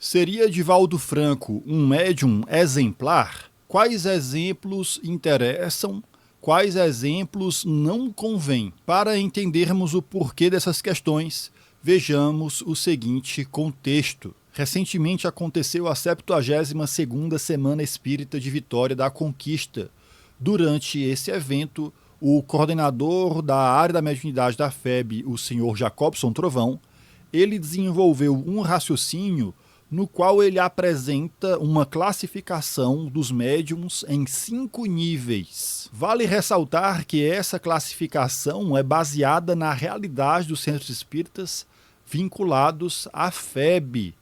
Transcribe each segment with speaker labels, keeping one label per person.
Speaker 1: Seria Divaldo Franco um médium exemplar? Quais exemplos interessam? Quais exemplos não convêm? Para entendermos o porquê dessas questões, vejamos o seguinte contexto. Recentemente aconteceu a 72ª Semana Espírita de Vitória da Conquista. Durante esse evento, o coordenador da área da mediunidade da FEB, o senhor Jacobson Trovão, ele desenvolveu um raciocínio no qual ele apresenta uma classificação dos médiums em 5 níveis. Vale ressaltar que essa classificação é baseada na realidade dos centros espíritas vinculados à FEB.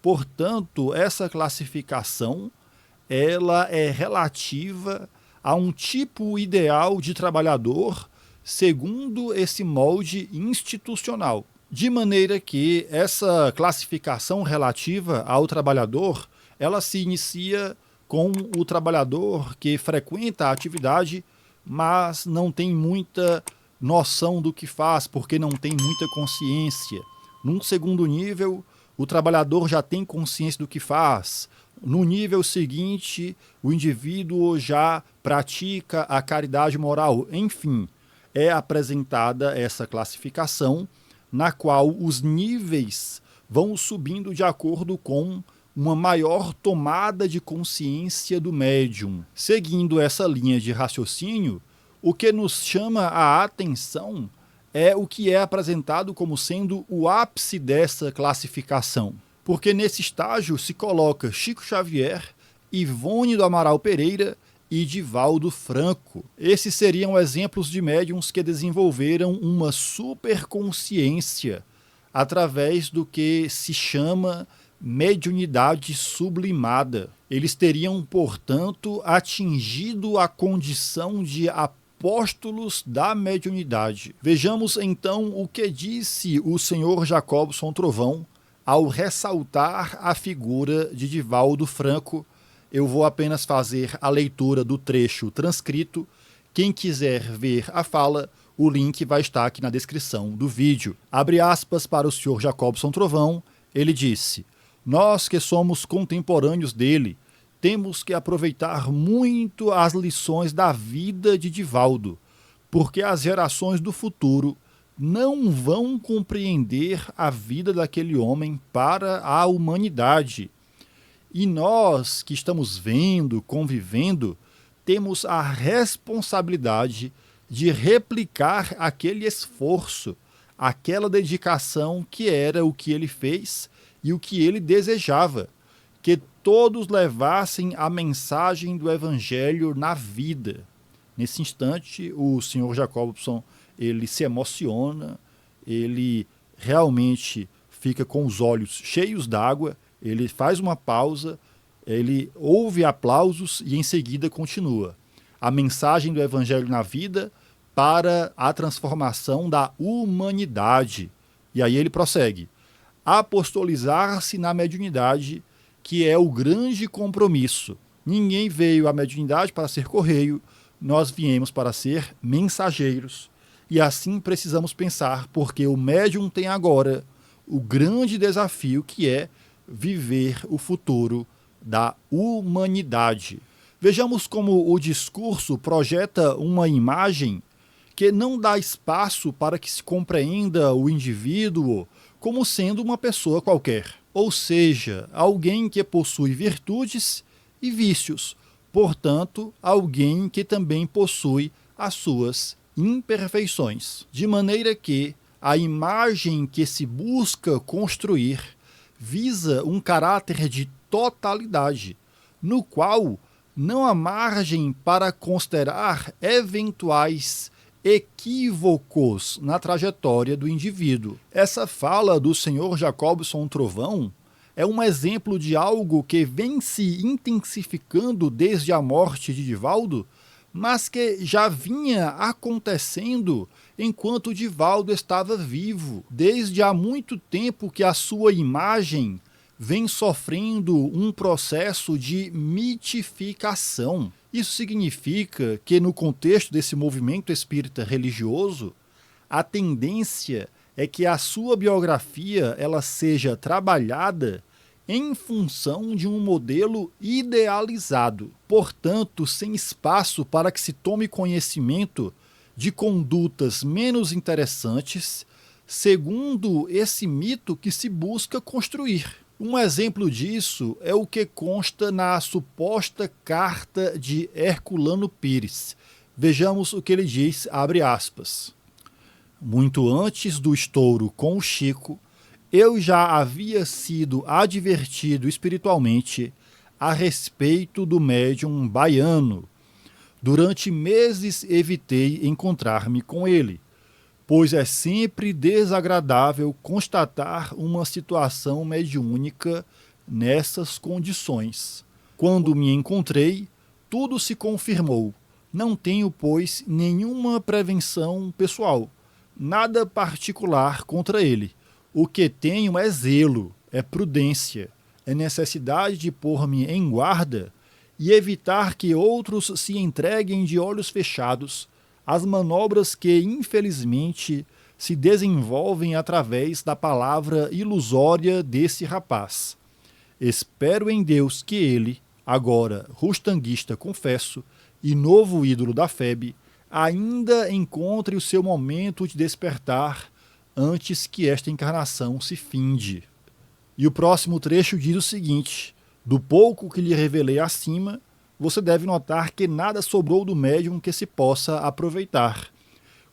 Speaker 1: Portanto, essa classificação ela é relativa a um tipo ideal de trabalhador segundo esse molde institucional. De maneira que essa classificação relativa ao trabalhador, ela se inicia com o trabalhador que frequenta a atividade, mas não tem muita noção do que faz, porque não tem muita consciência. Num segundo nível, o trabalhador já tem consciência do que faz. No nível seguinte, o indivíduo já pratica a caridade moral. Enfim, é apresentada essa classificação na qual os níveis vão subindo de acordo com uma maior tomada de consciência do médium. Seguindo essa linha de raciocínio, o que nos chama a atenção é o que é apresentado como sendo o ápice dessa classificação. Porque nesse estágio se coloca Chico Xavier, Ivone do Amaral Pereira e Divaldo Franco. Esses seriam exemplos de médiums que desenvolveram uma superconsciência através do que se chama mediunidade sublimada. Eles teriam, portanto, atingido a condição de apóstolos da mediunidade. Vejamos então o que disse o senhor Jacobson Trovão ao ressaltar a figura de Divaldo Franco. Eu vou apenas fazer a leitura do trecho transcrito. Quem quiser ver a fala, o link vai estar aqui na descrição do vídeo. Abre aspas para o senhor Jacobson Trovão. Ele disse: "Nós que somos contemporâneos dele, temos que aproveitar muito as lições da vida de Divaldo, porque as gerações do futuro não vão compreender a vida daquele homem para a humanidade. E nós que estamos vendo, convivendo, temos a responsabilidade de replicar aquele esforço, aquela dedicação que era o que ele fez e o que ele desejava, que todos levassem a mensagem do Evangelho na vida." Nesse instante, o senhor Jacobson ele se emociona, ele realmente fica com os olhos cheios d'água. Ele faz uma pausa, ele ouve aplausos e em seguida continua. A mensagem do Evangelho na vida para a transformação da humanidade. E aí ele prossegue. Apostolizar-se na mediunidade, que é o grande compromisso. Ninguém veio à mediunidade para ser correio, nós viemos para ser mensageiros. E assim precisamos pensar, porque o médium tem agora o grande desafio que é viver o futuro da humanidade. Vejamos como o discurso projeta uma imagem que não dá espaço para que se compreenda o indivíduo como sendo uma pessoa qualquer, ou seja, alguém que possui virtudes e vícios, portanto, alguém que também possui as suas imperfeições, de maneira que a imagem que se busca construir visa um caráter de totalidade, no qual não há margem para considerar eventuais equívocos na trajetória do indivíduo. Essa fala do senhor Jacobson Trovão é um exemplo de algo que vem se intensificando desde a morte de Divaldo, mas que já vinha acontecendo enquanto Divaldo estava vivo. Desde há muito tempo que a sua imagem vem sofrendo um processo de mitificação. Isso significa que, no contexto desse movimento espírita religioso, a tendência é que a sua biografia ela seja trabalhada em função de um modelo idealizado, portanto, sem espaço para que se tome conhecimento de condutas menos interessantes, segundo esse mito que se busca construir. Um exemplo disso é o que consta na suposta carta de Herculano Pires. Vejamos o que ele diz, abre aspas. Muito antes do estouro com o Chico, eu já havia sido advertido espiritualmente a respeito do médium baiano. Durante meses evitei encontrar-me com ele, pois é sempre desagradável constatar uma situação mediúnica nessas condições. Quando me encontrei, tudo se confirmou. Não tenho, pois, nenhuma prevenção pessoal, nada particular contra ele. O que tenho é zelo, é prudência, é necessidade de pôr-me em guarda e evitar que outros se entreguem de olhos fechados às manobras que, infelizmente, se desenvolvem através da palavra ilusória desse rapaz. Espero em Deus que ele, agora rustanguista confesso e novo ídolo da FEB, ainda encontre o seu momento de despertar antes que esta encarnação se finde. E o próximo trecho diz o seguinte: do pouco que lhe revelei acima, você deve notar que nada sobrou do médium que se possa aproveitar.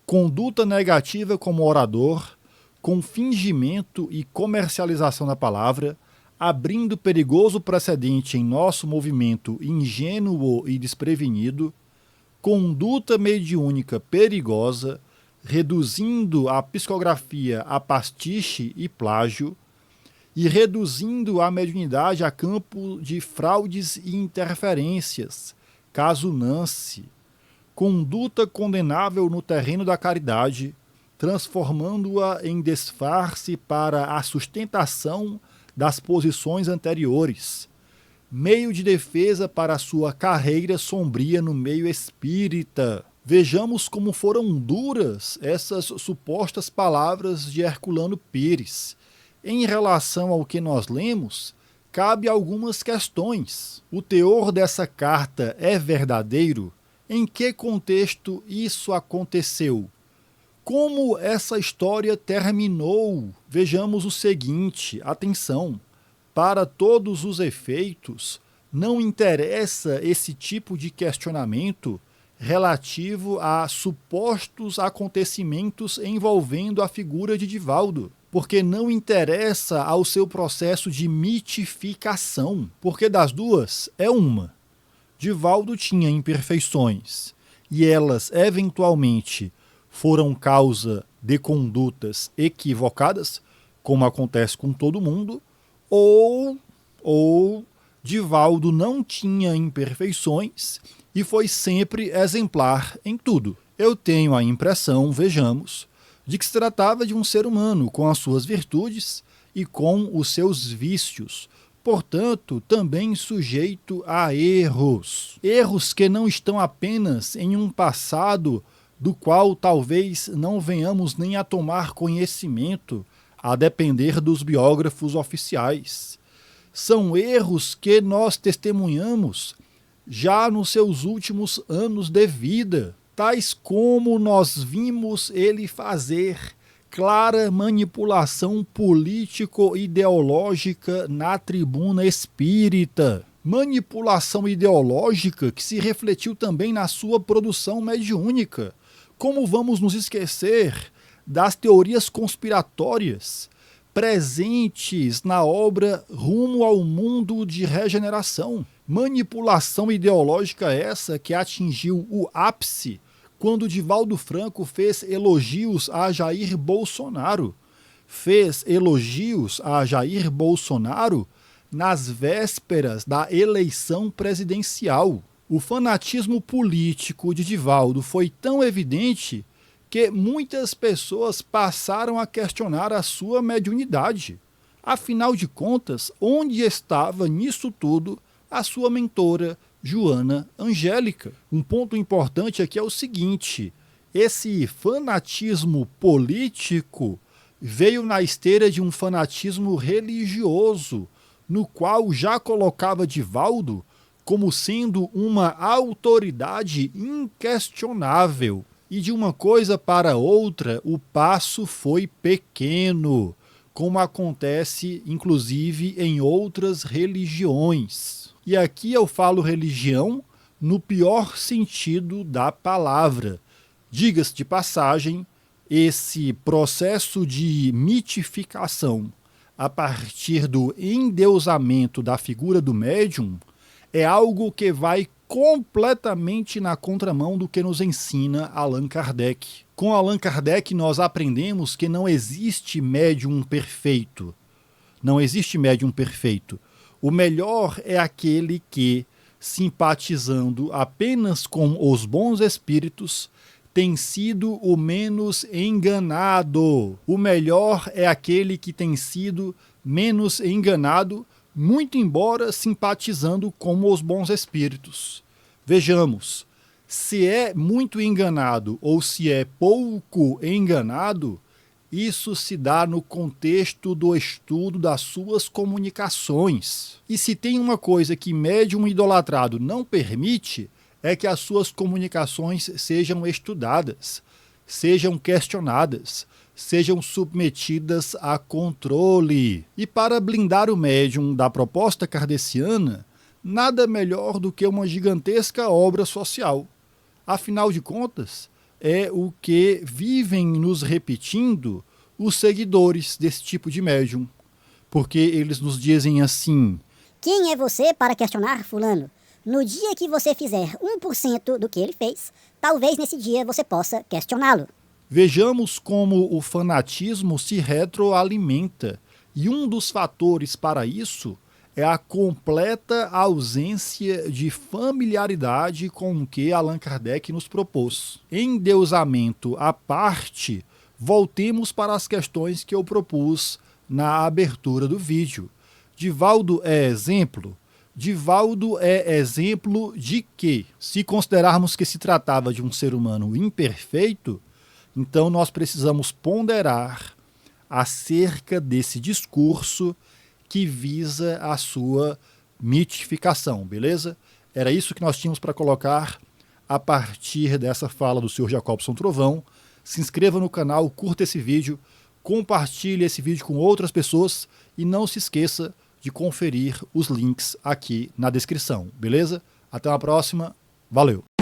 Speaker 1: Conduta negativa como orador, com fingimento e comercialização da palavra, abrindo perigoso precedente em nosso movimento ingênuo e desprevenido, conduta mediúnica perigosa, reduzindo a psicografia a pastiche e plágio, e reduzindo a mediunidade a campo de fraudes e interferências, caso Nance, conduta condenável no terreno da caridade, transformando-a em disfarce para a sustentação das posições anteriores, meio de defesa para sua carreira sombria no meio espírita. Vejamos como foram duras essas supostas palavras de Herculano Pires. Em relação ao que nós lemos, cabe algumas questões. O teor dessa carta é verdadeiro? Em que contexto isso aconteceu? Como essa história terminou? Vejamos o seguinte, atenção, para todos os efeitos, não interessa esse tipo de questionamento relativo a supostos acontecimentos envolvendo a figura de Divaldo, porque não interessa ao seu processo de mitificação, porque das duas é uma. Divaldo tinha imperfeições, e elas eventualmente foram causa de condutas equivocadas, como acontece com todo mundo, ou Divaldo não tinha imperfeições e foi sempre exemplar em tudo. Eu tenho a impressão, vejamos, de que se tratava de um ser humano com as suas virtudes e com os seus vícios, portanto, também sujeito a erros. Erros que não estão apenas em um passado do qual talvez não venhamos nem a tomar conhecimento, a depender dos biógrafos oficiais. São erros que nós testemunhamos já nos seus últimos anos de vida, tais como nós vimos ele fazer clara manipulação político-ideológica na tribuna espírita. Manipulação ideológica que se refletiu também na sua produção mediúnica. Como vamos nos esquecer das teorias conspiratórias presentes na obra Rumo ao Mundo de Regeneração? Manipulação ideológica essa que atingiu o ápice quando Divaldo Franco fez elogios a Jair Bolsonaro. Fez elogios a Jair Bolsonaro nas vésperas da eleição presidencial. O fanatismo político de Divaldo foi tão evidente que muitas pessoas passaram a questionar a sua mediunidade. Afinal de contas, onde estava nisso tudo a sua mentora, Joana Angélica? Um ponto importante aqui é o seguinte: esse fanatismo político veio na esteira de um fanatismo religioso, no qual já colocava Divaldo como sendo uma autoridade inquestionável. E de uma coisa para outra, o passo foi pequeno, como acontece inclusive em outras religiões. E aqui eu falo religião no pior sentido da palavra. Diga-se de passagem, esse processo de mitificação a partir do endeusamento da figura do médium é algo que vai completamente na contramão do que nos ensina Allan Kardec. Com Allan Kardec nós aprendemos que não existe médium perfeito. Não existe médium perfeito. O melhor é aquele que, simpatizando apenas com os bons espíritos, tem sido o menos enganado. O melhor é aquele que tem sido menos enganado, muito embora simpatizando com os bons espíritos. Vejamos, se é muito enganado ou se é pouco enganado, isso se dá no contexto do estudo das suas comunicações. E se tem uma coisa que médium idolatrado não permite, é que as suas comunicações sejam estudadas, sejam questionadas, sejam submetidas a controle. E para blindar o médium da proposta kardeciana, nada melhor do que uma gigantesca obra social. Afinal de contas, é o que vivem nos repetindo os seguidores desse tipo de médium. Porque eles nos dizem assim:
Speaker 2: quem é você para questionar fulano? No dia que você fizer 1% do que ele fez, talvez nesse dia você possa questioná-lo.
Speaker 1: Vejamos como o fanatismo se retroalimenta. E um dos fatores para isso é a completa ausência de familiaridade com o que Allan Kardec nos propôs. Endeusamento à parte, voltemos para as questões que eu propus na abertura do vídeo. Divaldo é exemplo? Divaldo é exemplo de quê? Se considerarmos que se tratava de um ser humano imperfeito, então nós precisamos ponderar acerca desse discurso que visa a sua mitificação, beleza? Era isso que nós tínhamos para colocar a partir dessa fala do Sr. Jacobson Trovão. Se inscreva no canal, curta esse vídeo, compartilhe esse vídeo com outras pessoas e não se esqueça de conferir os links aqui na descrição, beleza? Até uma próxima, valeu!